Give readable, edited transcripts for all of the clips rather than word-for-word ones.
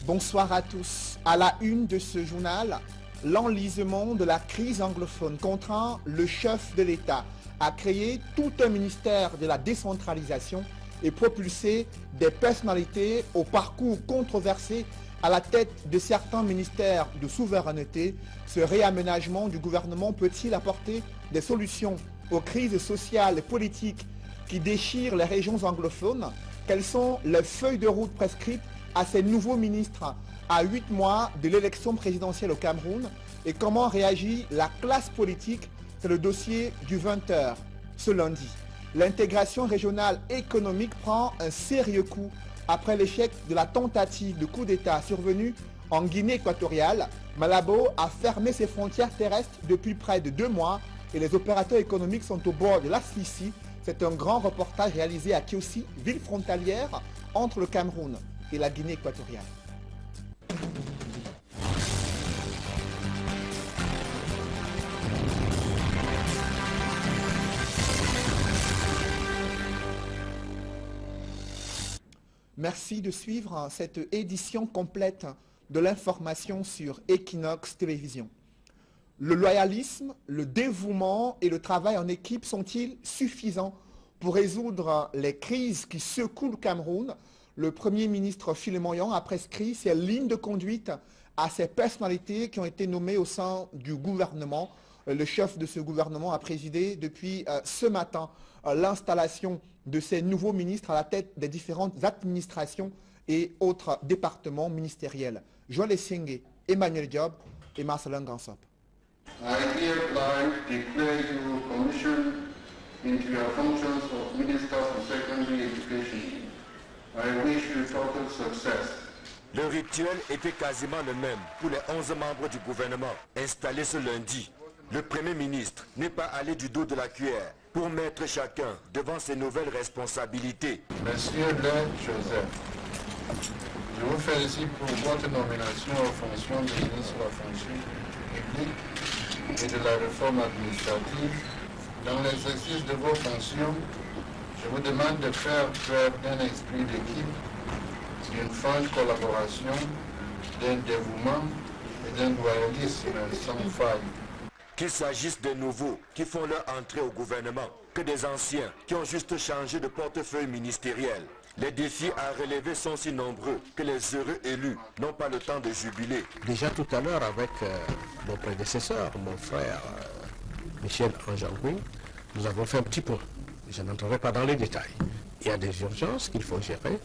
Bonsoir à tous. À la une de ce journal, l'enlisement de la crise anglophone contraint le chef de l'État à créer tout un ministère de la décentralisation et propulser des personnalités au parcours controversé à la tête de certains ministères de souveraineté. Ce réaménagement du gouvernement peut-il apporter des solutions aux crises sociales et politiques qui déchirent les régions anglophones? Quelles sont les feuilles de route prescrites à ces nouveaux ministres à 8 mois de l'élection présidentielle au Cameroun? Et comment réagit la classe politique? C'est le dossier du 20h ce lundi. L'intégration régionale économique prend un sérieux coup après l'échec de la tentative de coup d'État survenue en Guinée équatoriale. Malabo a fermé ses frontières terrestres depuis près de 2 mois et les opérateurs économiques sont au bord de l'asphyxie. C'est un grand reportage réalisé à Kiossi, ville frontalière entre le Cameroun et la Guinée équatoriale. Merci de suivre cette édition complète de l'information sur Equinox Télévision. Le loyalisme, le dévouement et le travail en équipe sont-ils suffisants pour résoudre les crises qui secouent le Cameroun? Le Premier ministre Philemon Young a prescrit ses lignes de conduite à ces personnalités qui ont été nommées au sein du gouvernement. Le chef de ce gouvernement a présidé depuis ce matin l'installation de ces nouveaux ministres à la tête des différentes administrations et autres départements ministériels. Joël Essenge, Emmanuel Diop et Marcelin Gansop. I hereby declare you commissioned into your functions of Minister for Secondary Education. I wish you total success. Le rituel était quasiment le même pour les 11 membres du gouvernement installés ce lundi. Le Premier ministre n'est pas allé du dos de la cuillère pour mettre chacun devant ses nouvelles responsabilités. Monsieur Le Joseph, je vous félicite pour votre nomination aux fonctions de ministre de la fonction publique et de la réforme administrative. Dans l'exercice de vos fonctions, je vous demande de faire preuve d'un esprit d'équipe, d'une franche collaboration, d'un dévouement et d'un loyalisme sans faille. Qu'il s'agisse des nouveaux qui font leur entrée au gouvernement, que des anciens qui ont juste changé de portefeuille ministériel. Les défis à relever sont si nombreux que les heureux élus n'ont pas le temps de jubiler. Déjà tout à l'heure avec mon prédécesseur, mon frère Michel Anjangoui, nous avons fait un petit point. Je n'entrerai pas dans les détails. Il y a des urgences qu'il faut gérer.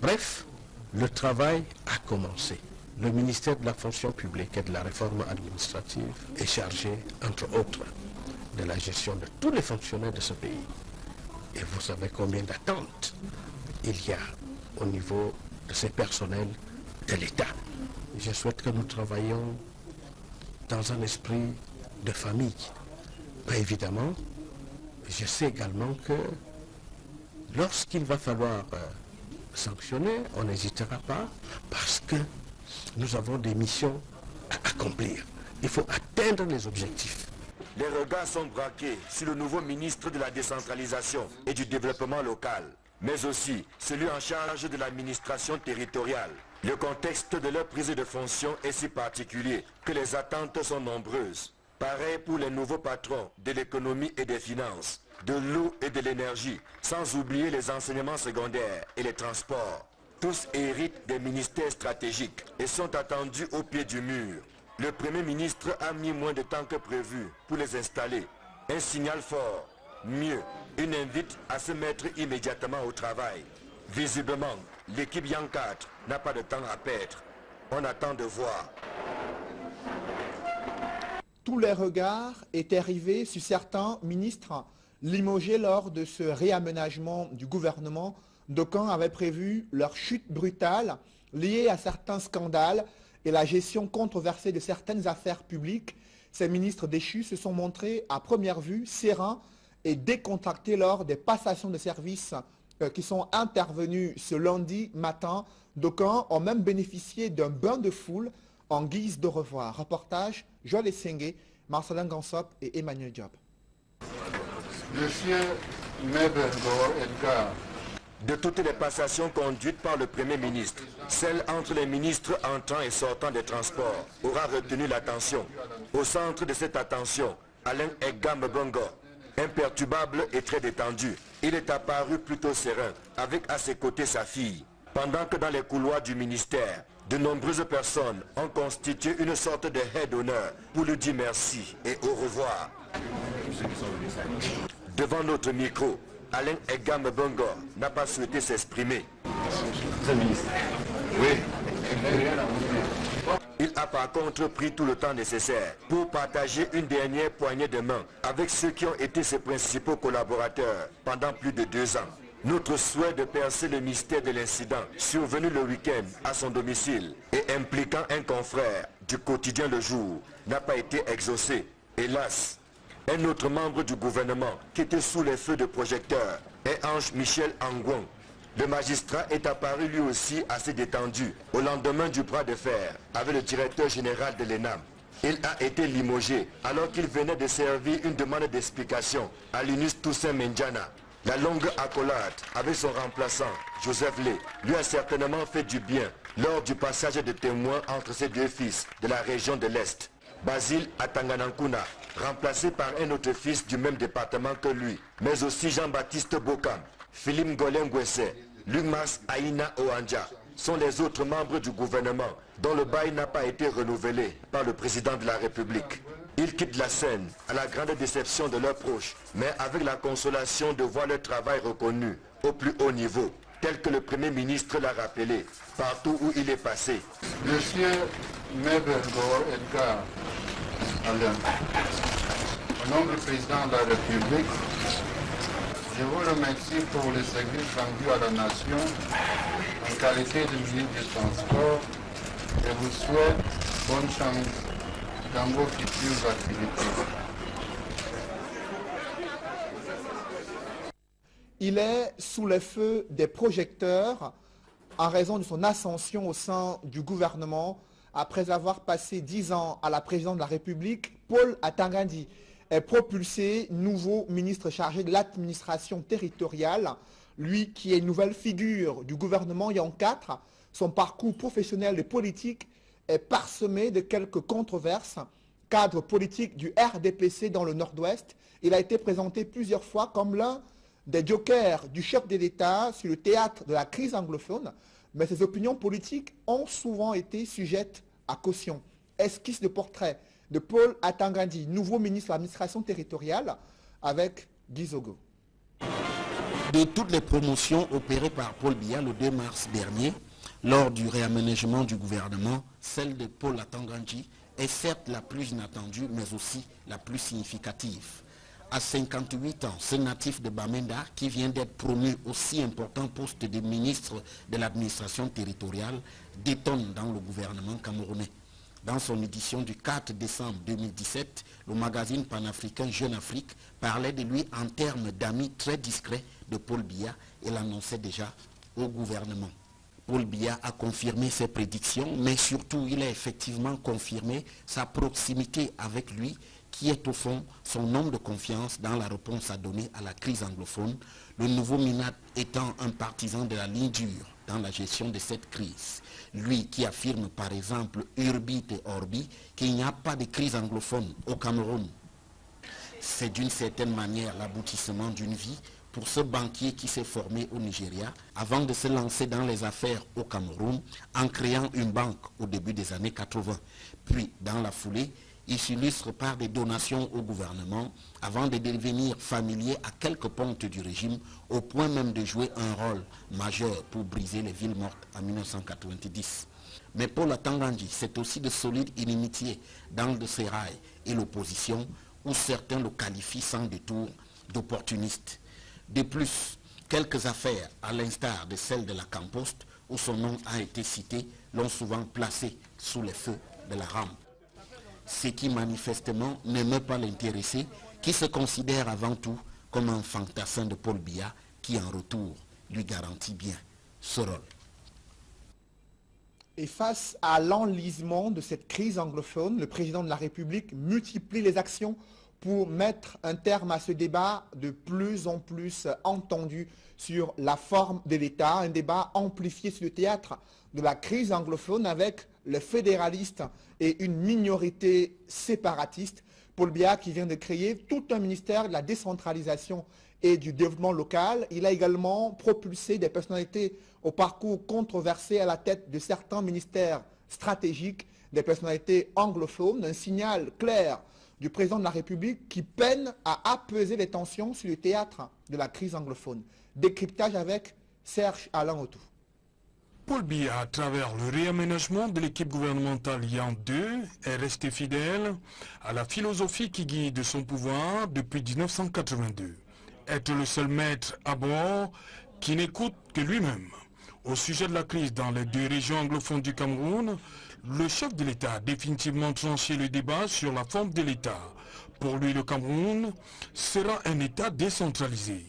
Bref, le travail a commencé. Le ministère de la fonction publique et de la réforme administrative est chargé, entre autres, de la gestion de tous les fonctionnaires de ce pays. Et vous savez combien d'attentes il y a au niveau de ces personnels de l'État. Je souhaite que nous travaillions dans un esprit de famille. Mais évidemment, je sais également que lorsqu'il va falloir sanctionner, on n'hésitera pas parce que nous avons des missions à accomplir. Il faut atteindre les objectifs. Les regards sont braqués sur le nouveau ministre de la décentralisation et du développement local, mais aussi celui en charge de l'administration territoriale. Le contexte de leur prise de fonction est si particulier que les attentes sont nombreuses. Pareil pour les nouveaux patrons de l'économie et des finances, de l'eau et de l'énergie, sans oublier les enseignements secondaires et les transports. Tous héritent des ministères stratégiques et sont attendus au pied du mur. Le Premier ministre a mis moins de temps que prévu pour les installer. Un signal fort. Mieux, une invite à se mettre immédiatement au travail. Visiblement, l'équipe Yang 4 n'a pas de temps à perdre. On attend de voir. Tous les regards étaient rivés sur certains ministres limogés lors de ce réaménagement du gouvernement. D'aucuns avaient prévu leur chute brutale liée à certains scandales et la gestion controversée de certaines affaires publiques. Ces ministres déchus se sont montrés à première vue sereins et décontractés lors des passations de services qui sont intervenues ce lundi matin. D'aucuns ont même bénéficié d'un bain de foule en guise de revoir. Reportage Joël Essenge, Marcelin Gansop et Emmanuel Diop. Monsieur Mebengo Edgar, de toutes les passations conduites par le Premier ministre, celle entre les ministres entrant et sortant des transports aura retenu l'attention. Au centre de cette attention, Alain Egam Bongo, imperturbable et très détendu. Il est apparu plutôt serein, avec à ses côtés sa fille. Pendant que dans les couloirs du ministère, de nombreuses personnes ont constitué une sorte de haie d'honneur pour lui dire merci et au revoir. Devant notre micro, Alain Egam Bongo n'a pas souhaité s'exprimer. Oui. Il a par contre pris tout le temps nécessaire pour partager une dernière poignée de main avec ceux qui ont été ses principaux collaborateurs pendant plus de 2 ans. Notre souhait de percer le mystère de l'incident survenu le week-end à son domicile et impliquant un confrère du quotidien Le Jour n'a pas été exaucé. Hélas, un autre membre du gouvernement qui était sous les feux de projecteurs est Ange Michel Angouan. Le magistrat est apparu lui aussi assez détendu au lendemain du bras de fer avec le directeur général de l'ENAM. Il a été limogé alors qu'il venait de servir une demande d'explication à l'UNIS Toussaint Mendiana. La longue accolade avec son remplaçant, Joseph Lé, lui a certainement fait du bien lors du passage de témoins entre ses 2 fils de la région de l'Est. Basile Atanganankuna, remplacé par un autre fils du même département que lui, mais aussi Jean-Baptiste Bokam, Philippe Ngolengwese, Lumas Aïna Oandja sont les autres membres du gouvernement dont le bail n'a pas été renouvelé par le président de la République. Ils quittent la scène à la grande déception de leurs proches, mais avec la consolation de voir leur travail reconnu au plus haut niveau, tel que le Premier ministre l'a rappelé, partout où il est passé. Monsieur Mebergo Edgar Alain, au nom du président de la République, je vous remercie pour le service rendu à la nation en qualité de ministre des Transports et vous souhaite bonne chance dans vos futures activités. Il est sous les feux des projecteurs en raison de son ascension au sein du gouvernement après avoir passé 10 ans à la présidence de la République. Paul Atangandi est propulsé nouveau ministre chargé de l'administration territoriale, lui qui est une nouvelle figure du gouvernement Yang 4. Son parcours professionnel et politique est parsemé de quelques controverses. Cadre politique du RDPC dans le Nord-Ouest, il a été présenté plusieurs fois comme l'un des jokers du chef de l'État sur le théâtre de la crise anglophone, mais ses opinions politiques ont souvent été sujettes à caution. Esquisse de portrait de Paul Atangandi, nouveau ministre de l'administration territoriale, avec Guy Zogo. De toutes les promotions opérées par Paul Biya le 2 mars dernier, lors du réaménagement du gouvernement, celle de Paul Atangandi est certes la plus inattendue, mais aussi la plus significative. À 58 ans, ce natif de Bamenda, qui vient d'être promu au si important poste de ministre de l'administration territoriale, détonne dans le gouvernement camerounais. Dans son édition du 4 décembre 2017, le magazine panafricain Jeune Afrique parlait de lui en termes d'amis très discrets de Paul Biya et l'annonçait déjà au gouvernement. Paul Biya a confirmé ses prédictions, mais surtout il a effectivement confirmé sa proximité avec lui, qui est au fond son homme de confiance dans la réponse à donner à la crise anglophone, le nouveau Minat étant un partisan de la ligne dure dans la gestion de cette crise. Lui qui affirme par exemple Urbi et Orbi qu'il n'y a pas de crise anglophone au Cameroun. C'est d'une certaine manière l'aboutissement d'une vie pour ce banquier qui s'est formé au Nigeria avant de se lancer dans les affaires au Cameroun en créant une banque au début des années 80. Puis dans la foulée, il s'illustre par des donations au gouvernement avant de devenir familier à quelques pontes du régime au point même de jouer un rôle majeur pour briser les villes mortes en 1990. Mais Paul Atangandi, c'est aussi de solides inimitiés dans le sérail et l'opposition où certains le qualifient sans détour d'opportuniste. De plus, quelques affaires, à l'instar de celle de la Campost, où son nom a été cité, l'ont souvent placé sous les feux de la rampe. Ce qui manifestement n'aime pas l'intéressé, qui se considère avant tout comme un fantassin de Paul Biya, qui en retour lui garantit bien ce rôle. Et face à l'enlisement de cette crise anglophone, le président de la République multiplie les actions pour mettre un terme à ce débat de plus en plus entendu sur la forme de l'État, un débat amplifié sur le théâtre de la crise anglophone avec les fédéralistes et une minorité séparatiste. Paul Biya qui vient de créer tout un ministère de la décentralisation et du développement local. Il a également propulsé des personnalités au parcours controversé à la tête de certains ministères stratégiques, des personnalités anglophones, un signal clair du président de la République qui peine à apaiser les tensions sur le théâtre de la crise anglophone. Décryptage avec Serge Alain Autou. Paul Biya, à travers le réaménagement de l'équipe gouvernementale Yan 2, est resté fidèle à la philosophie qui guide son pouvoir depuis 1982. Être le seul maître à bord qui n'écoute que lui-même. Au sujet de la crise dans les deux régions anglophones du Cameroun, le chef de l'État a définitivement tranché le débat sur la forme de l'État. Pour lui, le Cameroun sera un État décentralisé.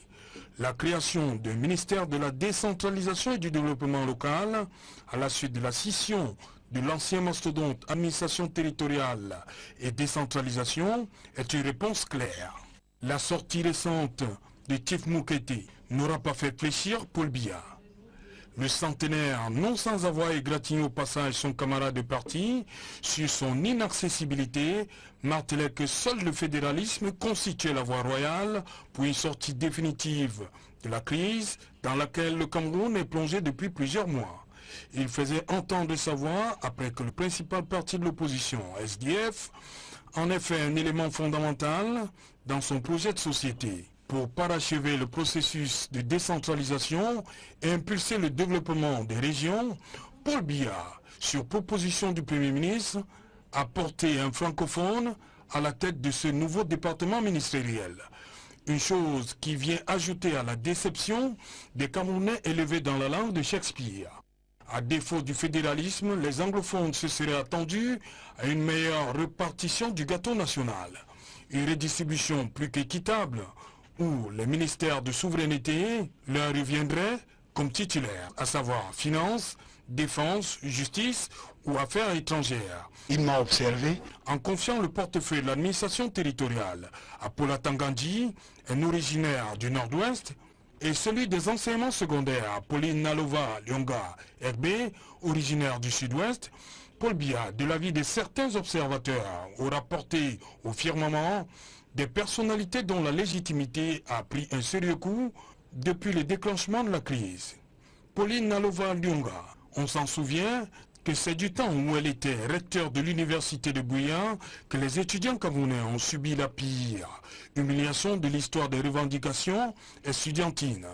La création d'un ministère de la décentralisation et du développement local, à la suite de la scission de l'ancien mastodonte administration territoriale et décentralisation, est une réponse claire. La sortie récente de Tief Moukete n'aura pas fait fléchir Paul Biya. Le centenaire, non sans avoir égratigné au passage son camarade de parti, sur son inaccessibilité, martelait que seul le fédéralisme constituait la voie royale pour une sortie définitive de la crise dans laquelle le Cameroun est plongé depuis plusieurs mois. Il faisait entendre sa voix après que le principal parti de l'opposition, SDF, en ait fait un élément fondamental dans son projet de société. Pour parachever le processus de décentralisation et impulser le développement des régions, Paul Biya, sur proposition du Premier ministre, a porté un francophone à la tête de ce nouveau département ministériel. Une chose qui vient ajouter à la déception des Camerounais élevés dans la langue de Shakespeare. À défaut du fédéralisme, les anglophones se seraient attendus à une meilleure répartition du gâteau national. Une redistribution plus qu'équitable, où les ministères de souveraineté leur reviendraient comme titulaires, à savoir finances, défense, justice ou affaires étrangères. Il m'a observé. En confiant le portefeuille de l'administration territoriale à Paula Tangandji, un originaire du Nord-Ouest, et celui des enseignements secondaires à Pauline Nalova Lyonga Herbe, originaire du Sud-Ouest, Paul Biya, de l'avis de certains observateurs, aura porté au firmament des personnalités dont la légitimité a pris un sérieux coup depuis le déclenchement de la crise. Pauline Nalova Lyonga, on s'en souvient que c'est du temps où elle était recteur de l'université de Buea que les étudiants camerounais ont subi la pire humiliation de l'histoire des revendications estudiantines.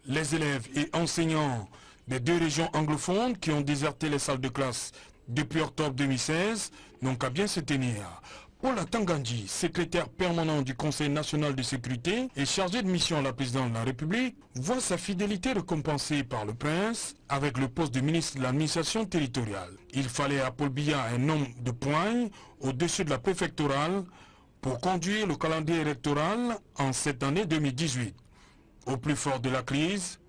Les élèves et enseignants des deux régions anglophones qui ont déserté les salles de classe depuis octobre 2016 n'ont qu'à bien se tenir. Paula Tangandji, secrétaire permanent du Conseil national de sécurité et chargé de mission à la présidente de la République, voit sa fidélité récompensée par le prince avec le poste de ministre de l'administration territoriale. Il fallait à Paul Biya un homme de poigne au-dessus de la préfectorale pour conduire le calendrier électoral en cette année 2018. Au plus fort de la crise,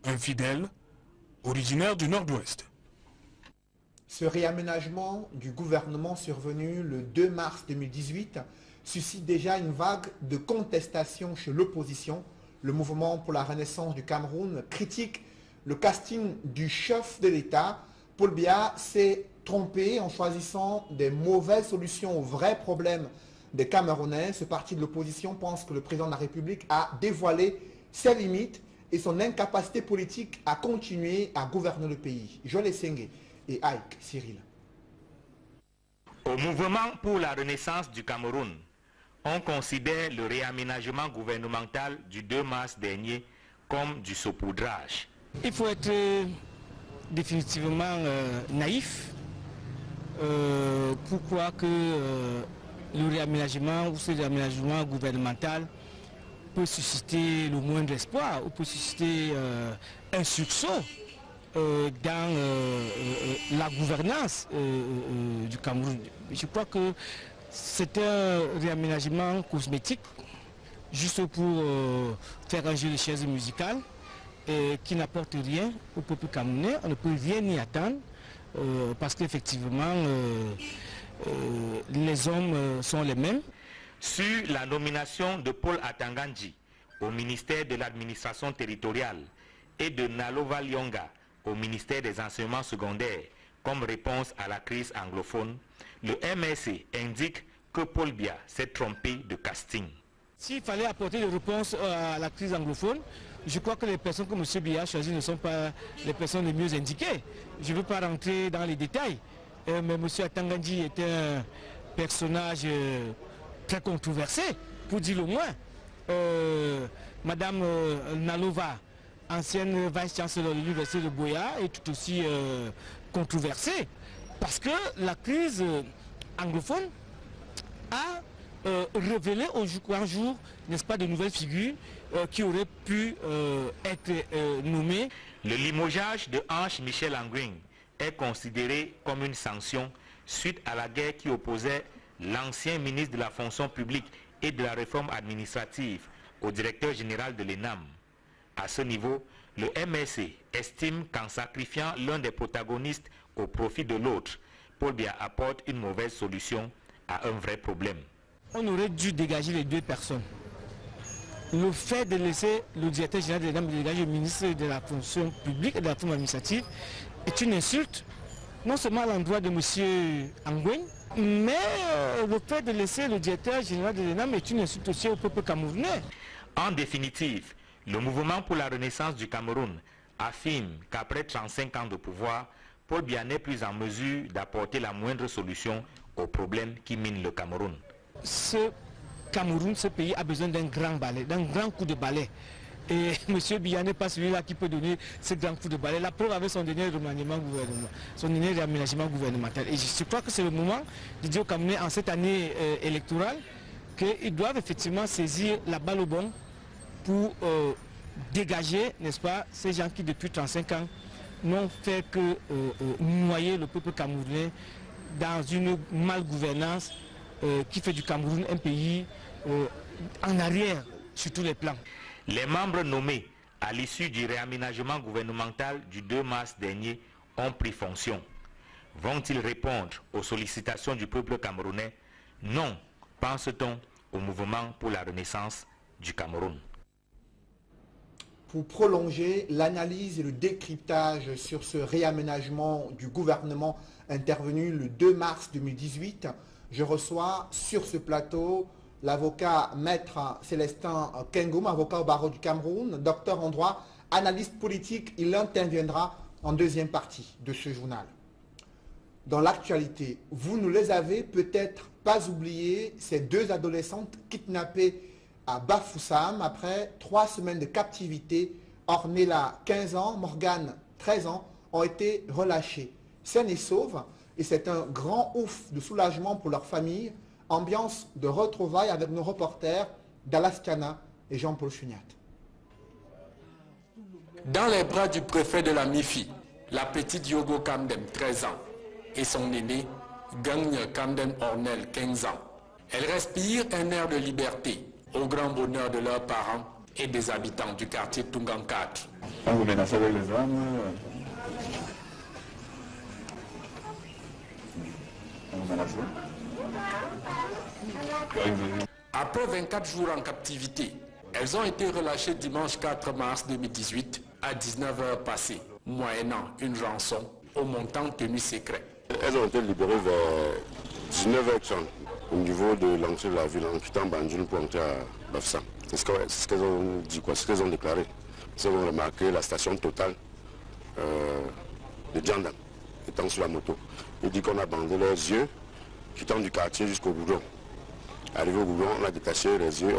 un fidèle originaire du Nord-Ouest. Ce réaménagement du gouvernement survenu le 2 mars 2018 suscite déjà une vague de contestation chez l'opposition. Le mouvement pour la renaissance du Cameroun critique le casting du chef de l'État. Paul Biya s'est trompé en choisissant des mauvaises solutions aux vrais problèmes des Camerounais. Ce parti de l'opposition pense que le président de la République a dévoilé ses limites et son incapacité politique à continuer à gouverner le pays. Joël Essenge et Ike Cyril. Au mouvement pour la renaissance du Cameroun, on considère le réaménagement gouvernemental du 2 mars dernier comme du saupoudrage. Il faut être définitivement naïf. Pourquoi que le réaménagement ou ce réaménagement gouvernemental peut susciter le moindre espoir ou peut susciter un sursaut dans la gouvernance du Cameroun. Je crois que c'est un réaménagement cosmétique, juste pour faire un jeu de chaises musicales qui n'apporte rien au peuple camerounais. On ne peut rien y attendre parce qu'effectivement les hommes sont les mêmes. Sur la nomination de Paul Atangandji au ministère de l'administration territoriale et de Nalova Lyonga au ministère des enseignements secondaires comme réponse à la crise anglophone, le MSC indique que Paul Biya s'est trompé de casting. S'il fallait apporter des réponses à la crise anglophone, je crois que les personnes que M. Biya a choisies ne sont pas les personnes les mieux indiquées. Je ne veux pas rentrer dans les détails, mais M. Atangandji était un personnage très controversé, pour dire le moins. Madame Nalova, ancienne vice-chancelleur de l'université de Boya, est tout aussi controversée, parce que la crise anglophone a révélé un jour, n'est-ce pas, de nouvelles figures qui auraient pu être nommées. Le limogeage de Ange Michel Angwing est considéré comme une sanction suite à la guerre qui opposait l'ancien ministre de la fonction publique et de la réforme administrative au directeur général de l'ENAM. À ce niveau, le MSC estime qu'en sacrifiant l'un des protagonistes au profit de l'autre, Paul Biya apporte une mauvaise solution à un vrai problème. On aurait dû dégager les deux personnes. Le fait de laisser le directeur général de l'ENAM dégager le ministre de la fonction publique et de la réforme administrative est une insulte, non seulement à l'endroit de M. Angwing, mais le fait de laisser le directeur général de l'ENAM est une insulte aussi au peuple camerounais. En définitive, le mouvement pour la renaissance du Cameroun affirme qu'après 35 ans de pouvoir, Paul Biya n'est plus en mesure d'apporter la moindre solution aux problèmes qui minent le Cameroun. Ce Cameroun, ce pays a besoin d'un grand balai, d'un grand coup de balai. Et M. Biya n'est pas celui-là qui peut donner ce grand coup de balai. La preuve avec son dernier remaniement gouvernemental, son dernier réaménagement gouvernemental. Et je crois que c'est le moment de dire aux Camerounais en cette année électorale qu'ils doivent effectivement saisir la balle au bon pour dégager, n'est-ce pas, ces gens qui depuis 35 ans n'ont fait que noyer le peuple camerounais dans une malgouvernance qui fait du Cameroun un pays en arrière sur tous les plans. Les membres nommés à l'issue du réaménagement gouvernemental du 2 mars dernier ont pris fonction. Vont-ils répondre aux sollicitations du peuple camerounais? Non, pense-t-on au mouvement pour la renaissance du Cameroun. Pour prolonger l'analyse et le décryptage sur ce réaménagement du gouvernement intervenu le 2 mars 2018, je reçois sur ce plateau l'avocat maître Célestin Kengoum, avocat au barreau du Cameroun, docteur en droit, analyste politique. Il interviendra en deuxième partie de ce journal. Dans l'actualité, vous ne les avez peut-être pas oubliés, ces deux adolescentes kidnappées à Bafoussam après 3 semaines de captivité. Ornella, 15 ans, Morgane, 13 ans, ont été relâchées saines et sauves. Et c'est un grand ouf de soulagement pour leur famille. Ambiance de retrouvailles avec nos reporters Dallas Tiana et Jean-Paul Chuniat. Dans les bras du préfet de la MIFI, la petite Yogo Kamdem, 13 ans, et son aîné, Gagne Kamdem Ornel, 15 ans. Elles respirent un air de liberté, au grand bonheur de leurs parents et des habitants du quartier Tungan 4. Quand vous menacez avec les armes, vous menacez. Après 24 jours en captivité, elles ont été relâchées dimanche 4 mars 2018 à 19h passées, moyennant une rançon au montant tenu secret. Elles ont été libérées vers 19h30 au niveau de l'entrée de la ville en quittant Banjul pour entrer à Bafoussam. C'est ce qu'elles ont dit, c'est ce qu'elles ont déclaré. Elles ont remarqué la station Total de Djandam étant sur la moto. Il dit qu'on a bandé leurs yeux quittant du quartier jusqu'au Goudron. Arrivé au Goudron, on a détaché les yeux,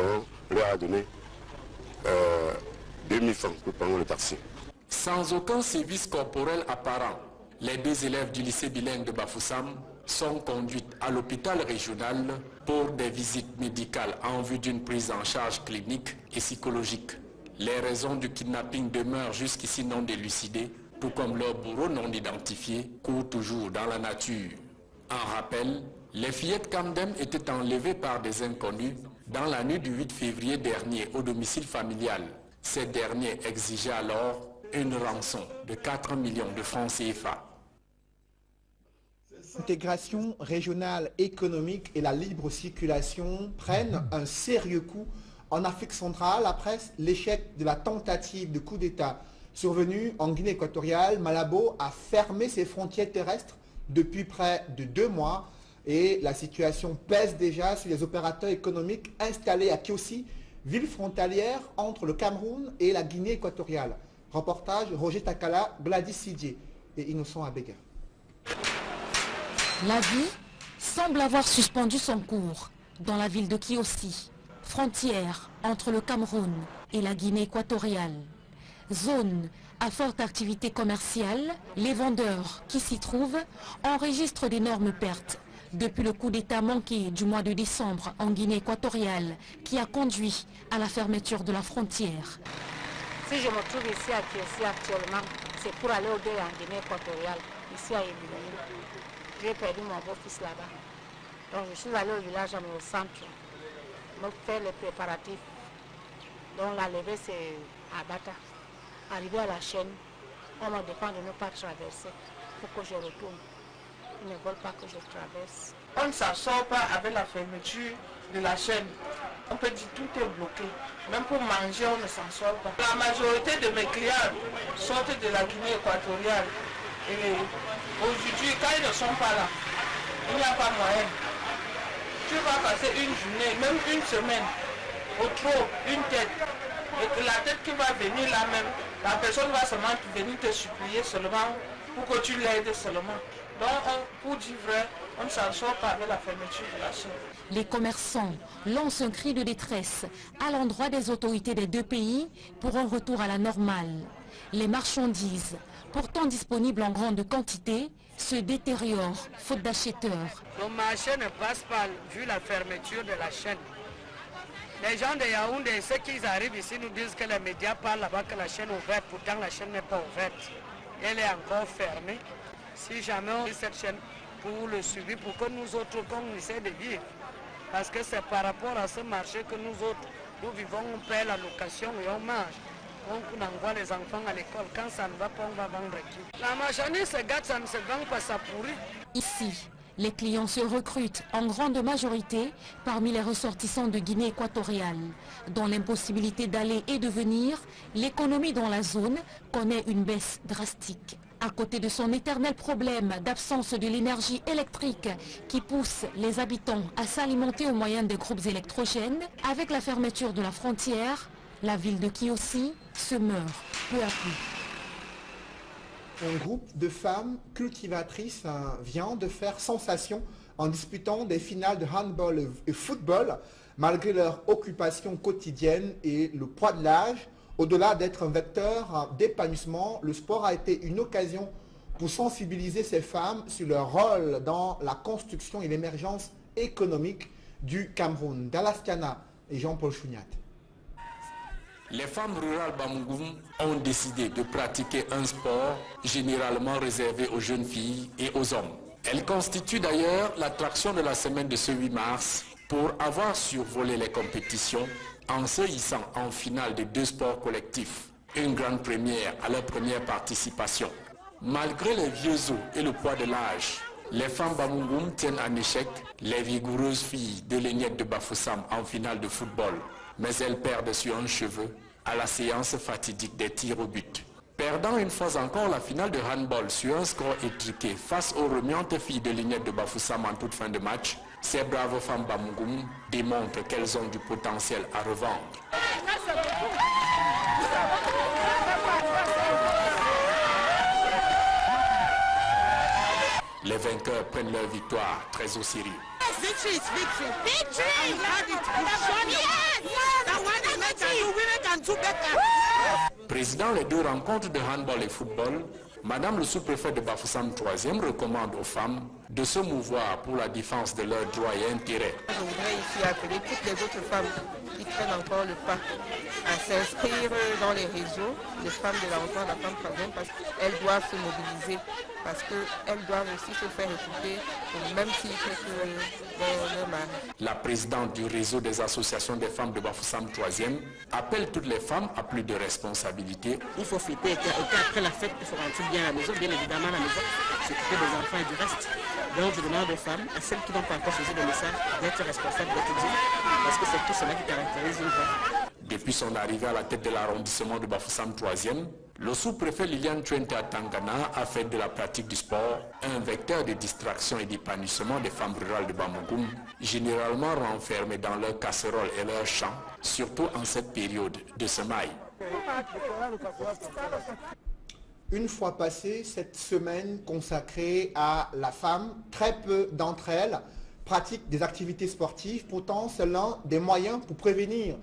on leur a donné 2000 francs pour prendre le taxi. Sans aucun service corporel apparent, les 2 élèves du lycée bilingue de Bafoussam sont conduites à l'hôpital régional pour des visites médicales en vue d'une prise en charge clinique et psychologique. Les raisons du kidnapping demeurent jusqu'ici non délucidées, tout comme leurs bourreaux non identifiés courent toujours dans la nature. En rappel, les fillettes Kamdem étaient enlevées par des inconnus dans la nuit du 8 février dernier au domicile familial. Ces derniers exigeaient alors une rançon de 4 millions de francs CFA. L'intégration régionale économique et la libre circulation prennent un sérieux coup en Afrique centrale après l'échec de la tentative de coup d'État survenue en Guinée équatoriale. Malabo a fermé ses frontières terrestres depuis près de 2 mois et la situation pèse déjà sur les opérateurs économiques installés à Kiossi, ville frontalière entre le Cameroun et la Guinée équatoriale. Reportage Roger Takala, Gladys Sidier et Innocent Abega. La vie semble avoir suspendu son cours dans la ville de Kiossi, frontière entre le Cameroun et la Guinée équatoriale. Zone à forte activité commerciale, les vendeurs qui s'y trouvent enregistrent d'énormes pertes depuis le coup d'État manqué du mois de décembre en Guinée équatoriale qui a conduit à la fermeture de la frontière. Si je me trouve ici à Kiossi actuellement, c'est pour aller au deuil en Guinée équatoriale, ici à Yébulani. J'ai perdu mon beau-fils là-bas. Donc je suis allé au village, au centre, me faire les préparatifs. Donc la levée c'est à Bata. Arrivé à la chaîne, on me demande de ne pas traverser pour que je retourne. Ils ne veulent pas que je traverse. On ne s'en sort pas avec la fermeture de la chaîne. On peut dire tout est bloqué. Même pour manger, on ne s'en sort pas. La majorité de mes clients sortent de la Guinée équatoriale. Et aujourd'hui, quand ils ne sont pas là, il n'y a pas moyen. Tu vas passer une journée, même une semaine, au trop, une tête. Et que la tête qui va venir là même, la personne va seulement venir te supplier seulement pour que tu l'aides seulement. Donc, pour dire vrai, on ne s'en sort pas avec la fermeture de la chaîne. Les commerçants lancent un cri de détresse à l'endroit des autorités des 2 pays pour un retour à la normale. Les marchandises, pourtant disponibles en grande quantité, se détériorent faute d'acheteurs. Le marché ne passe pas vu la fermeture de la chaîne. Les gens de Yaoundé, ceux qui arrivent ici nous disent que les médias parlent là-bas que la chaîne est ouverte, pourtant la chaîne n'est pas ouverte. Elle est encore fermée. Si jamais on dit cette chaîne pour le suivi, pour que nous autres, qu'on essaie de vivre. Parce que c'est par rapport à ce marché que nous autres, nous vivons, on paie la location et on mange. On envoie les enfants à l'école. Quand ça ne va pas, on va vendre qui? La marchandise se gâte, ça ne se vend pas, ça pourrit. Ici, les clients se recrutent en grande majorité parmi les ressortissants de Guinée équatoriale. Dans l'impossibilité d'aller et de venir, l'économie dans la zone connaît une baisse drastique. À côté de son éternel problème d'absence de l'énergie électrique qui pousse les habitants à s'alimenter au moyen des groupes électrogènes, avec la fermeture de la frontière, la ville de Kiossi se meurt peu à peu. Un groupe de femmes cultivatrices vient de faire sensation en disputant des finales de handball et football, malgré leur occupation quotidienne et le poids de l'âge. Au-delà d'être un vecteur d'épanouissement, le sport a été une occasion pour sensibiliser ces femmes sur leur rôle dans la construction et l'émergence économique du Cameroun. Dallas Tiana et Jean-Paul Chouniat. Les femmes rurales Bamougoum ont décidé de pratiquer un sport généralement réservé aux jeunes filles et aux hommes. Elles constituent d'ailleurs l'attraction de la semaine de ce 8 mars pour avoir survolé les compétitions en se hissant en finale des 2 sports collectifs. Une grande première à leur première participation. Malgré les vieux os et le poids de l'âge, les femmes Bamougoum tiennent en échec les vigoureuses filles de l'Éniette de Bafoussam en finale de football. Mais elles perdent sur un cheveu à la séance fatidique des tirs au but. Perdant une fois encore la finale de handball sur un score étriqué face aux remuantes filles de l'Éniette de Bafoussam en toute fin de match, ces braves femmes Bamougoum démontrent qu'elles ont du potentiel à revendre. Les vainqueurs prennent leur victoire très au sérieux. Victory is victory. Victory! I'm glad it. We've shown you. That one is better. You women can do better. Président les 2 rencontres de handball et football, Madame le sous-préfet de Bafoussam 3e recommande aux femmes de se mouvoir pour la défense de leurs droits et intérêts. Je voudrais ici appeler toutes les autres femmes qui prennent encore le pas à s'inscrire dans les réseaux, les femmes de la hauteur de la femme 3e, parce qu'elles doivent se mobiliser, parce qu'elles doivent aussi se faire écouter, au même titre que leur mari. La présidente du réseau des associations des femmes de Bafoussam 3e appelle toutes les femmes à plus de responsabilités. Il faut fêter, et après la fête, il faut rentrer bien à la maison, bien évidemment à la maison, s'occuper des enfants et du reste. Donc je demande aux femmes, à celles qui n'ont pas encore saisi le message, d'être responsables, d'être dignes, parce que c'est tout cela qui caractérise une femme. Depuis son arrivée à la tête de l'arrondissement de Bafoussam 3e, le sous-préfet Liliane Twente Tangana a fait de la pratique du sport un vecteur de distraction et d'épanouissement des femmes rurales de Bamougoum, généralement renfermées dans leurs casseroles et leurs champs, surtout en cette période de semaille. Une fois passée cette semaine consacrée à la femme, très peu d'entre elles pratiquent des activités sportives. Pourtant, c'est l'un des moyens pour prévenir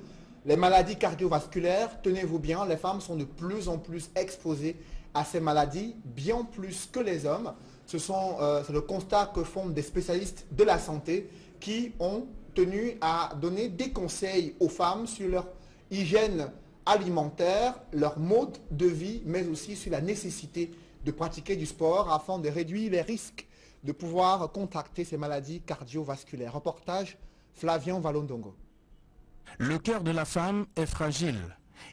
les maladies cardiovasculaires. Tenez-vous bien, les femmes sont de plus en plus exposées à ces maladies, bien plus que les hommes. C'est le constat que font des spécialistes de la santé qui ont tenu à donner des conseils aux femmes sur leur hygiène alimentaire, leur mode de vie, mais aussi sur la nécessité de pratiquer du sport afin de réduire les risques de pouvoir contracter ces maladies cardiovasculaires. Reportage Flavien Valondongo. Le cœur de la femme est fragile.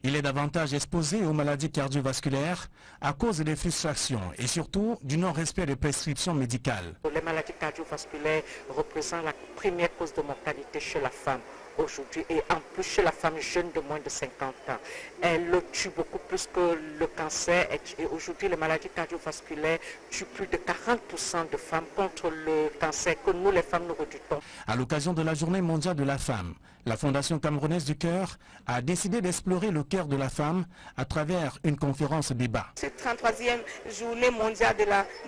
Il est davantage exposé aux maladies cardiovasculaires à cause des frustrations et surtout du non-respect des prescriptions médicales. Les maladies cardiovasculaires représentent la première cause de mortalité chez la femme aujourd'hui, et en plus chez la femme jeune de moins de 50 ans. Elle le tue beaucoup plus que le cancer, et aujourd'hui les maladies cardiovasculaires tuent plus de 40% de femmes contre le cancer que nous les femmes nous redoutons. À l'occasion de la Journée mondiale de la femme, la Fondation camerounaise du cœur a décidé d'explorer le cœur de la femme à travers une conférence débat. Cette 33e journée mondiale de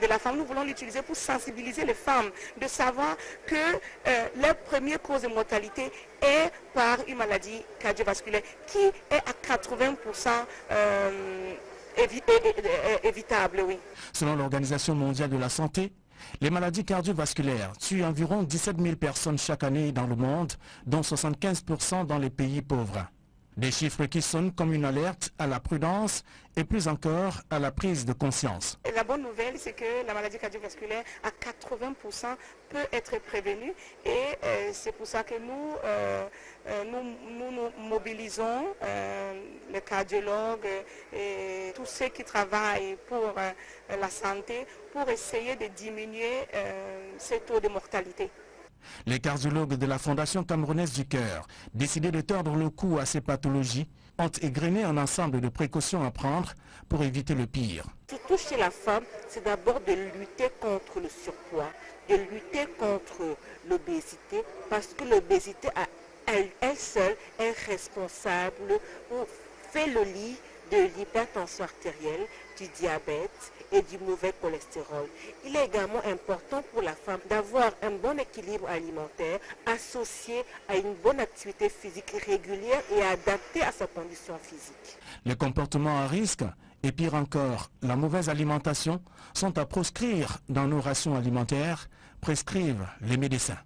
la femme, nous voulons l'utiliser pour sensibiliser les femmes, de savoir que leur première cause de mortalité est par une maladie cardiovasculaire qui est à 80% évitable. Oui. Selon l'Organisation mondiale de la santé, les maladies cardiovasculaires tuent environ 17 000 personnes chaque année dans le monde, dont 75% dans les pays pauvres. Des chiffres qui sonnent comme une alerte à la prudence et plus encore à la prise de conscience. Et la bonne nouvelle, c'est que la maladie cardiovasculaire à 80% peut être prévenue, et c'est pour ça que nous mobilisons les cardiologues et tous ceux qui travaillent pour la santé pour essayer de diminuer ces taux de mortalité. Les cardiologues de la Fondation camerounaise du cœur, décidés de tordre le cou à ces pathologies, ont égrené un ensemble de précautions à prendre pour éviter le pire. Surtout chez la femme, c'est d'abord de lutter contre le surpoids, de lutter contre l'obésité, parce que l'obésité à elle seule est responsable ou fait le lit de l'hypertension artérielle, du diabète et du mauvais cholestérol. Il est également important pour la femme d'avoir un bon équilibre alimentaire associé à une bonne activité physique régulière et adaptée à sa condition physique. Les comportements à risque et pire encore, la mauvaise alimentation sont à proscrire dans nos rations alimentaires, prescrivent les médecins.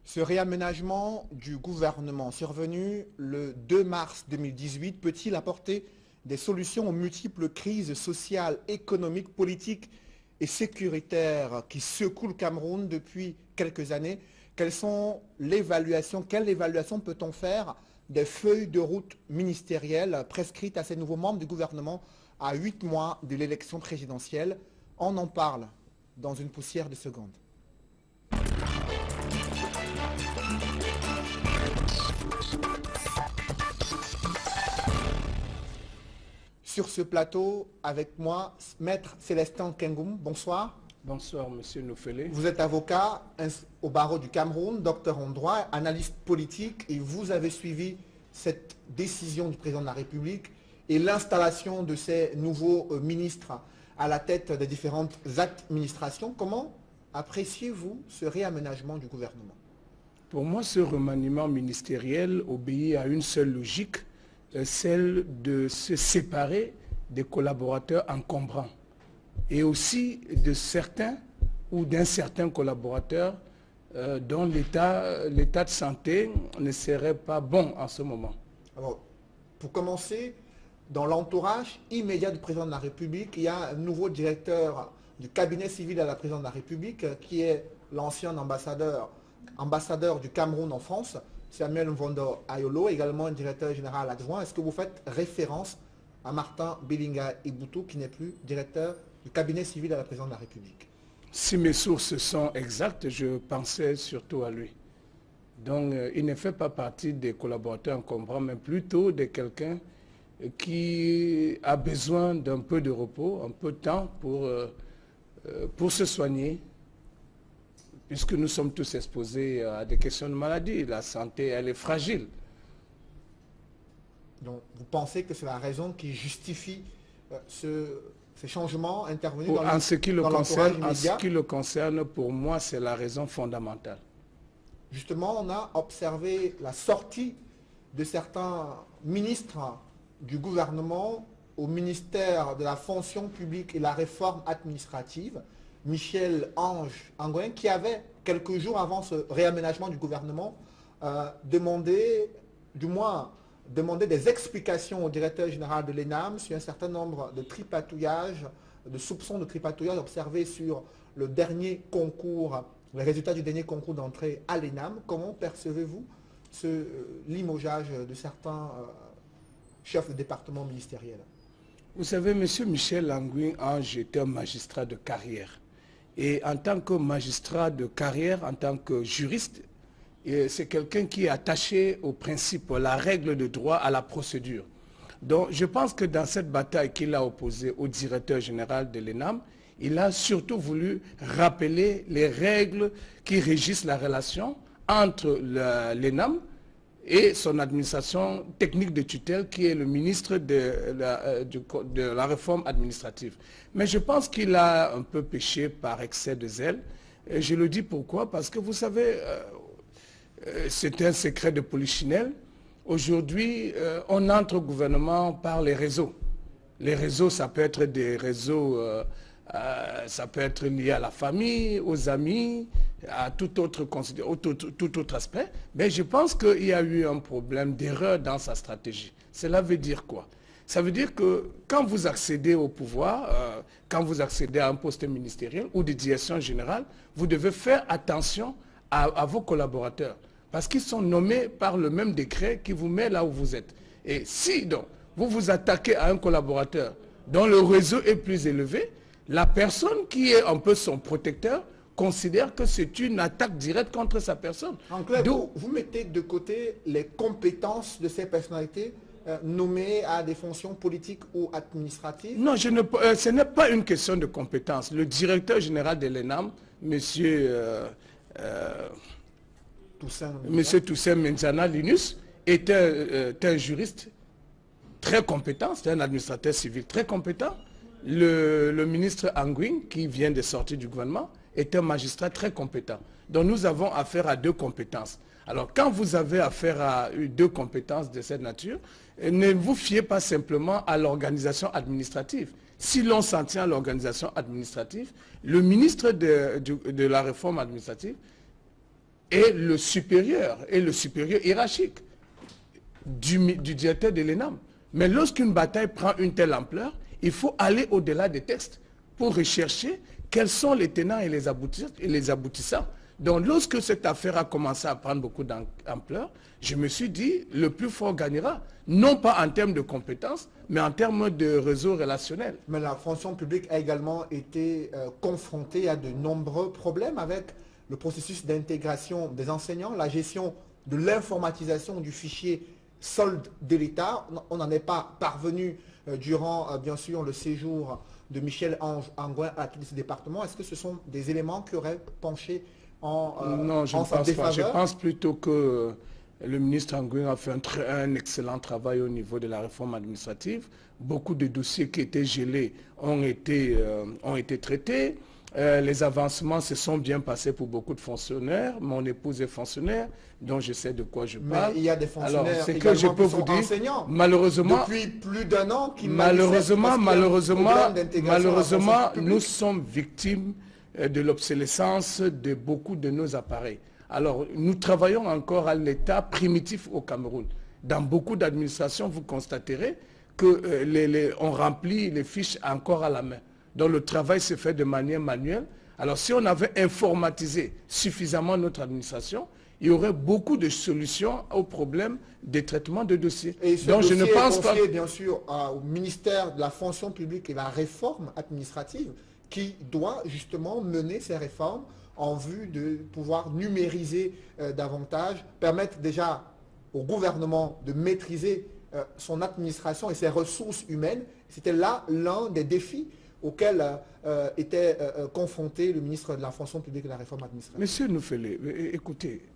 Ce réaménagement du gouvernement survenu le 2 mars 2018 peut-il apporter des solutions aux multiples crises sociales, économiques, politiques et sécuritaires qui secouent le Cameroun depuis quelques années? Quelle évaluation peut-on faire des feuilles de route ministérielles prescrites à ces nouveaux membres du gouvernement à 8 mois de l'élection présidentielle? On en parle dans une poussière de secondes. Sur ce plateau, avec moi, Maître Célestin Kengoum, bonsoir. Bonsoir, Monsieur Noufélé. Vous êtes avocat au barreau du Cameroun, docteur en droit, analyste politique, et vous avez suivi cette décision du président de la République et l'installation de ces nouveaux ministres à la tête des différentes administrations. Comment appréciez-vous ce réaménagement du gouvernement? Pour moi, ce remaniement ministériel obéit à une seule logique, celle de se séparer des collaborateurs encombrants et aussi de certains ou d'un certain collaborateur dont l'état de santé ne serait pas bon en ce moment. Alors, pour commencer, dans l'entourage immédiat du président de la République, il y a un nouveau directeur du cabinet civil à la présidence de la République qui est l'ancien ambassadeur du Cameroun en France, Samuel Mvondo Ayolo, également un directeur général adjoint. Est-ce que vous faites référence à Martin Bilinga Iboutou, qui n'est plus directeur du cabinet civil de la présidente de la République. Si mes sources sont exactes, je pensais surtout à lui. Donc, il ne fait pas partie des collaborateurs encombrants, mais plutôt de quelqu'un qui a besoin d'un peu de repos, un peu de temps pour se soigner, puisque nous sommes tous exposés à des questions de maladie. La santé, elle est fragile. Donc, vous pensez que c'est la raison qui justifie ces changements intervenus dans ce qui le l'entourage concerne, immédiat? En ce qui le concerne, pour moi, c'est la raison fondamentale. Justement, on a observé la sortie de certains ministres du gouvernement au ministère de la fonction publique et la réforme administrative, Michel-Ange Angouin, qui avait, quelques jours avant ce réaménagement du gouvernement, demandé des explications au directeur général de l'ENAM sur un certain nombre de tripatouillages, de soupçons de tripatouillage observés sur le dernier concours, les résultats du dernier concours d'entrée à l'ENAM. Comment percevez-vous ce limogeage de certains chefs de département ministériel? Vous savez, M. Michel Angouin Ange était un magistrat de carrière. Et en tant que magistrat de carrière, en tant que juriste, c'est quelqu'un qui est attaché au principe, à la règle de droit, à la procédure. Donc je pense que dans cette bataille qu'il a opposée au directeur général de l'ENAM, il a surtout voulu rappeler les règles qui régissent la relation entre l'ENAM et son administration technique de tutelle, qui est le ministre de la réforme administrative. Mais je pense qu'il a un peu péché par excès de zèle. Et je le dis pourquoi? Parce que vous savez, c'est un secret de polichinelle. Aujourd'hui, on entre au gouvernement par les réseaux. Les réseaux, ça peut être des réseaux, ça peut être lié à la famille, aux amis, à tout autre aspect. Mais je pense qu'il y a eu un problème d'erreur dans sa stratégie. Cela veut dire quoi? Ça veut dire que quand vous accédez au pouvoir, quand vous accédez à un poste ministériel ou de direction générale, vous devez faire attention à vos collaborateurs. Parce qu'ils sont nommés par le même décret qui vous met là où vous êtes. Et si donc vous vous attaquez à un collaborateur dont le réseau est plus élevé, la personne qui est un peu son protecteur considère que c'est une attaque directe contre sa personne. En clair, vous mettez de côté les compétences de ces personnalités nommées à des fonctions politiques ou administratives? Non, ce n'est pas une question de compétence. Le directeur général de l'ENAM, Monsieur Toussaint Menzana Linus, est un juriste très compétent, c'est un administrateur civil très compétent. Le ministre Angouin, qui vient de sortir du gouvernement, est un magistrat très compétent. Donc nous avons affaire à deux compétences. Alors quand vous avez affaire à deux compétences de cette nature, ne vous fiez pas simplement à l'organisation administrative. Si l'on s'en tient à l'organisation administrative, le ministre de la réforme administrative est le supérieur hiérarchique du directeur de l'ENAM. Mais lorsqu'une bataille prend une telle ampleur, il faut aller au-delà des textes pour rechercher quels sont les tenants et les aboutissants. Donc lorsque cette affaire a commencé à prendre beaucoup d'ampleur, je me suis dit, le plus fort gagnera, non pas en termes de compétences, mais en termes de réseau relationnel. Mais la fonction publique a également été confrontée à de nombreux problèmes avec le processus d'intégration des enseignants, la gestion de l'informatisation du fichier solde de l'État. On n'en est pas parvenu durant, bien sûr, le séjour de Michel-Ange Angouin à tout ce département. Est-ce que ce sont des éléments qui auraient penché non, je ne pense pas. Je pense plutôt que le ministre Angouin a fait un excellent travail au niveau de la réforme administrative. Beaucoup de dossiers qui étaient gelés ont été traités. Les avancements se sont bien passés pour beaucoup de fonctionnaires. Mon épouse est fonctionnaire, donc je sais de quoi je parle. Mais il y a des fonctionnaires que je peux vous dire, enseignants. Malheureusement, depuis plus d'un an, qui malheureusement, nous sommes victimes de l'obsolescence de beaucoup de nos appareils. Alors, nous travaillons encore à l'état primitif au Cameroun. Dans beaucoup d'administrations, vous constaterez qu'on remplit les fiches encore à la main. Donc le travail se fait de manière manuelle. Alors si on avait informatisé suffisamment notre administration, il y aurait beaucoup de solutions aux problèmes des traitements de dossiers. Et ce donc je ne pense est pas... confié, bien sûr, au ministère de la fonction publique et la réforme administrative qui doit justement mener ces réformes en vue de pouvoir numériser davantage, permettre déjà au gouvernement de maîtriser son administration et ses ressources humaines. C'était là l'un des défis auxquels était confronté le ministre de la fonction publique et de la réforme administrative. Monsieur Noufele, écoutez,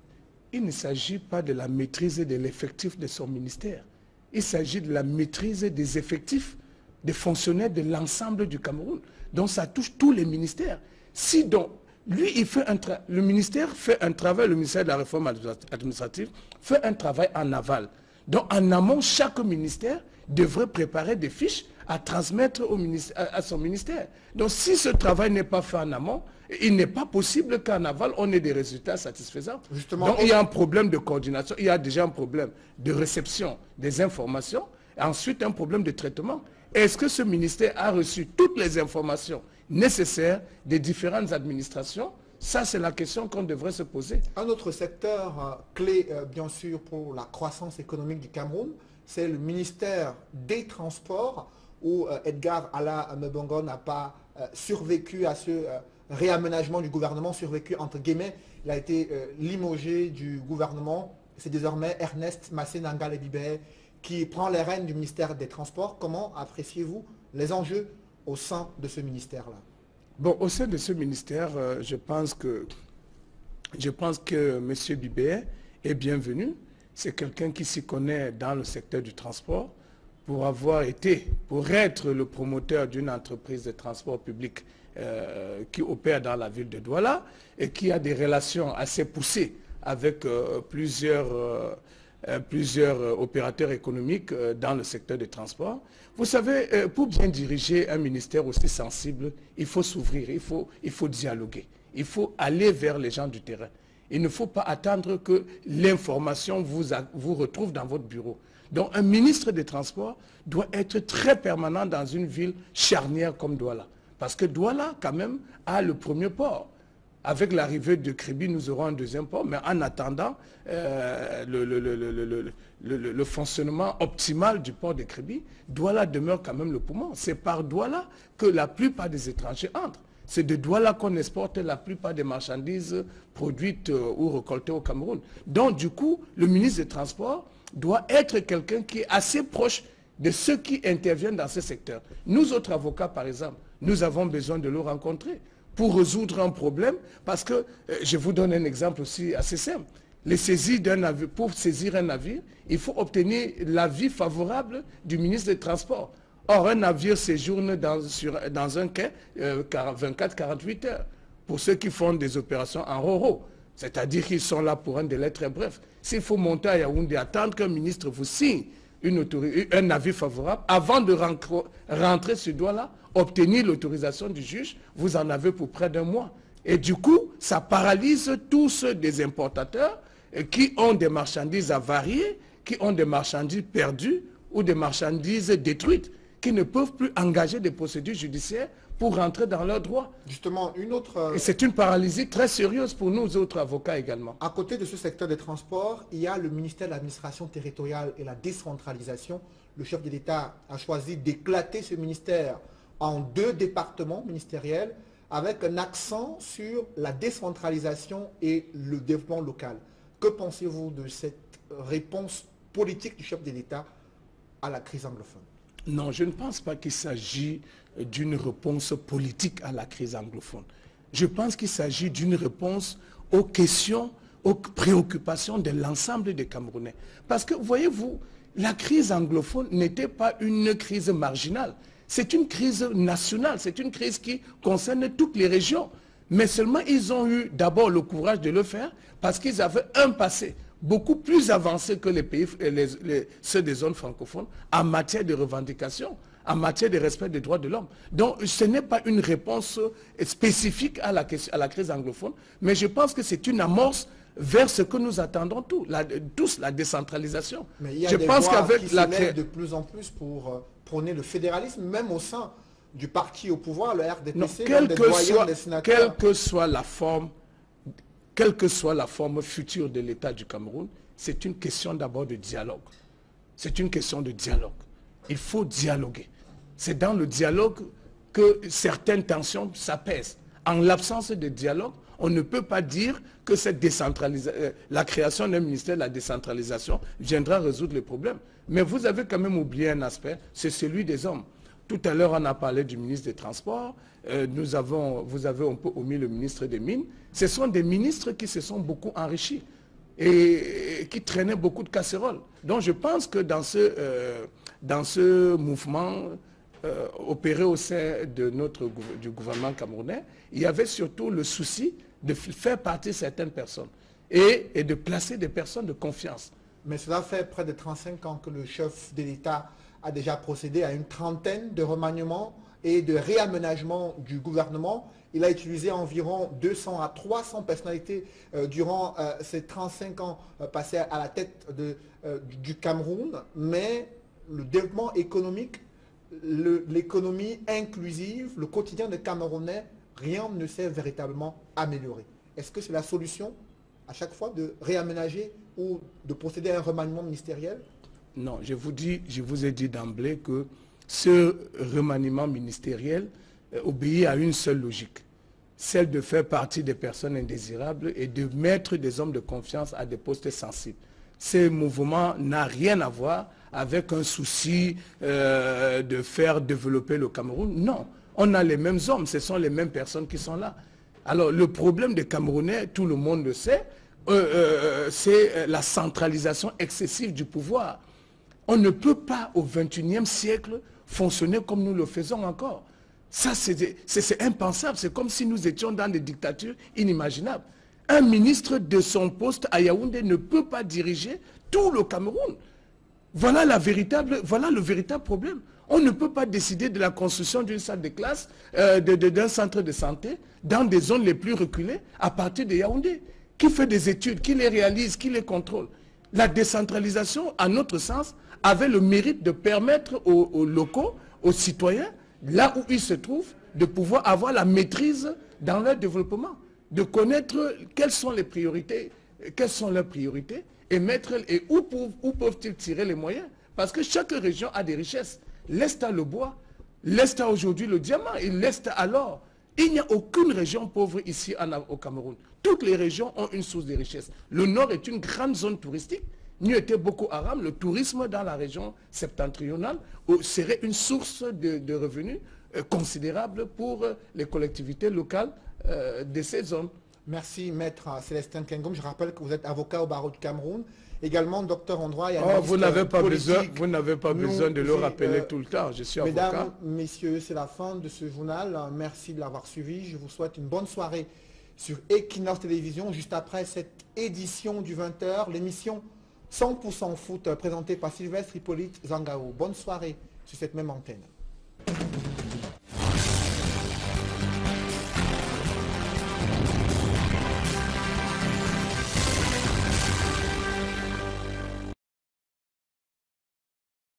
il ne s'agit pas de la maîtrise de l'effectif de son ministère. Il s'agit de la maîtrise des effectifs des fonctionnaires de l'ensemble du Cameroun. Donc ça touche tous les ministères. Si donc, lui, le ministère fait un travail, le ministère de la réforme administrative fait un travail en aval. Donc en amont, chaque ministère devrait préparer des fiches à transmettre à son ministère. Donc si ce travail n'est pas fait en amont, il n'est pas possible qu'en aval, on ait des résultats satisfaisants. Justement, donc il y a un problème de coordination, il y a déjà un problème de réception des informations, et ensuite un problème de traitement. Est-ce que ce ministère a reçu toutes les informations nécessaires des différentes administrations? Ça, c'est la question qu'on devrait se poser. Un autre secteur clé, bien sûr, pour la croissance économique du Cameroun, c'est le ministère des Transports, où Edgar Alla Mbongo n'a pas survécu à ce réaménagement du gouvernement, survécu entre guillemets. Il a été limogé du gouvernement. C'est désormais Ernest Massé Nangal Bibé qui prend les rênes du ministère des Transports. Comment appréciez-vous les enjeux au sein de ce ministère-là? Bon, au sein de ce ministère, je pense que M. Bibé est bienvenu. C'est quelqu'un qui s'y connaît dans le secteur du transport pour être le promoteur d'une entreprise de transport public qui opère dans la ville de Douala et qui a des relations assez poussées avec plusieurs opérateurs économiques dans le secteur des transports. Vous savez, pour bien diriger un ministère aussi sensible, il faut s'ouvrir, il faut dialoguer, il faut aller vers les gens du terrain. Il ne faut pas attendre que l'information vous retrouve dans votre bureau. Donc un ministre des Transports doit être très permanent dans une ville charnière comme Douala. Parce que Douala, quand même, a le premier port. Avec l'arrivée de Kribi, nous aurons un deuxième port, mais en attendant le fonctionnement optimal du port de Kribi, Douala demeure quand même le poumon. C'est par Douala que la plupart des étrangers entrent. C'est de Douala qu'on exporte la plupart des marchandises produites ou récoltées au Cameroun. Donc, du coup, le ministre des Transports doit être quelqu'un qui est assez proche de ceux qui interviennent dans ce secteur. Nous, autres avocats, par exemple, nous avons besoin de le rencontrer pour résoudre un problème, parce que, je vous donne un exemple aussi assez simple. Les saisies d'un navire, pour saisir un navire, il faut obtenir l'avis favorable du ministre des Transports. Or, un navire séjourne dans un quai 24-48 heures. Pour ceux qui font des opérations en ro-ro, c'est-à-dire qu'ils sont là pour un délai très bref. S'il faut monter à Yaoundé, attendre qu'un ministre vous signe un avis favorable, avant de rentrer sur Douala, obtenir l'autorisation du juge, vous en avez pour près d'un mois. Et du coup, ça paralyse tous ceux des importateurs qui ont des marchandises avariées, qui ont des marchandises perdues ou des marchandises détruites, qui ne peuvent plus engager des procédures judiciaires pour rentrer dans leurs droits. Justement, une autre... Et c'est une paralysie très sérieuse pour nous autres avocats également. À côté de ce secteur des transports, il y a le ministère de l'administration territoriale et la décentralisation. Le chef de l'État a choisi d'éclater ce ministère en 2 départements ministériels avec un accent sur la décentralisation et le développement local. Que pensez-vous de cette réponse politique du chef de l'État à la crise anglophone? Non, je ne pense pas qu'il s'agit d'une réponse politique à la crise anglophone. Je pense qu'il s'agit d'une réponse aux questions, aux préoccupations de l'ensemble des Camerounais. Parce que, voyez-vous, la crise anglophone n'était pas une crise marginale. C'est une crise nationale, c'est une crise qui concerne toutes les régions. Mais seulement ils ont eu d'abord le courage de le faire parce qu'ils avaient un passé beaucoup plus avancé que les pays, ceux des zones francophones en matière de revendication, en matière de respect des droits de l'homme. Donc ce n'est pas une réponse spécifique à la crise anglophone, mais je pense que c'est une amorce vers ce que nous attendons tous, la décentralisation. Mais il y a des voix qui se lèvent de plus en plus pour prôner le fédéralisme, même au sein du parti au pouvoir, le RDPC, quelle que soit la forme quelle que soit la forme future de l'État du Cameroun, c'est une question d'abord de dialogue. C'est une question de dialogue. Il faut dialoguer. C'est dans le dialogue que certaines tensions s'apaisent. En l'absence de dialogue, on ne peut pas dire que cette la création d'un ministère de la décentralisation viendra résoudre les problèmes. Mais vous avez quand même oublié un aspect, c'est celui des hommes. Tout à l'heure, on a parlé du ministre des Transports, vous avez un peu omis le ministre des Mines. Ce sont des ministres qui se sont beaucoup enrichis et qui traînaient beaucoup de casseroles. Donc je pense que dans ce mouvement opéré au sein du gouvernement camerounais, il y avait surtout le souci de faire partir certaines personnes et de placer des personnes de confiance. Mais cela fait près de 35 ans que le chef de l'État a déjà procédé à une trentaine de remaniements et de réaménagements du gouvernement. Il a utilisé environ 200 à 300 personnalités durant ces 35 ans passés à la tête du Cameroun. Mais le développement économique, l'économie inclusive, le quotidien des Camerounais, rien ne s'est véritablement amélioré. Est-ce que c'est la solution à chaque fois de réaménager ou de procéder à un remaniement ministériel? Non, je vous ai dit d'emblée que ce remaniement ministériel obéit à une seule logique, celle de faire partie des personnes indésirables et de mettre des hommes de confiance à des postes sensibles. Ce mouvement n'a rien à voir avec un souci de faire développer le Cameroun. Non, on a les mêmes hommes, ce sont les mêmes personnes qui sont là. Alors le problème des Camerounais, tout le monde le sait, c'est la centralisation excessive du pouvoir. On ne peut pas au XXIe siècle fonctionner comme nous le faisons encore. Ça, c'est impensable. C'est comme si nous étions dans des dictatures inimaginables. Un ministre de son poste à Yaoundé ne peut pas diriger tout le Cameroun. Voilà le véritable problème. On ne peut pas décider de la construction d'une salle de classe, d'un centre de santé, dans des zones les plus reculées, à partir de Yaoundé. Qui fait des études, qui les réalise, qui les contrôle? La décentralisation, à notre sens, avait le mérite de permettre aux locaux, aux citoyens, là où ils se trouvent, de pouvoir avoir la maîtrise dans leur développement, de connaître quelles sont les priorités, quelles sont leurs priorités, et où peuvent-ils tirer les moyens. Parce que chaque région a des richesses. L'Est a le bois, l'Est a aujourd'hui le diamant, et l'Est a l'or. Il n'y a aucune région pauvre ici au Cameroun. Toutes les régions ont une source de richesse. Le Nord est une grande zone touristique. N'y était Boko Haram, le tourisme dans la région septentrionale serait une source de revenus considérable pour les collectivités locales de ces zones. Merci, Maître Célestin Kengom. Je rappelle que vous êtes avocat au barreau du Cameroun. Également, docteur en droit et analyste vous n'avez pas politique. besoin de le rappeler tout le temps. Je suis avocat. Mesdames, messieurs, c'est la fin de ce journal. Merci de l'avoir suivi. Je vous souhaite une bonne soirée sur Equinox Télévision. Juste après cette édition du 20h, l'émission 100% foot présentée par Sylvestre Hippolyte Zangao. Bonne soirée sur cette même antenne.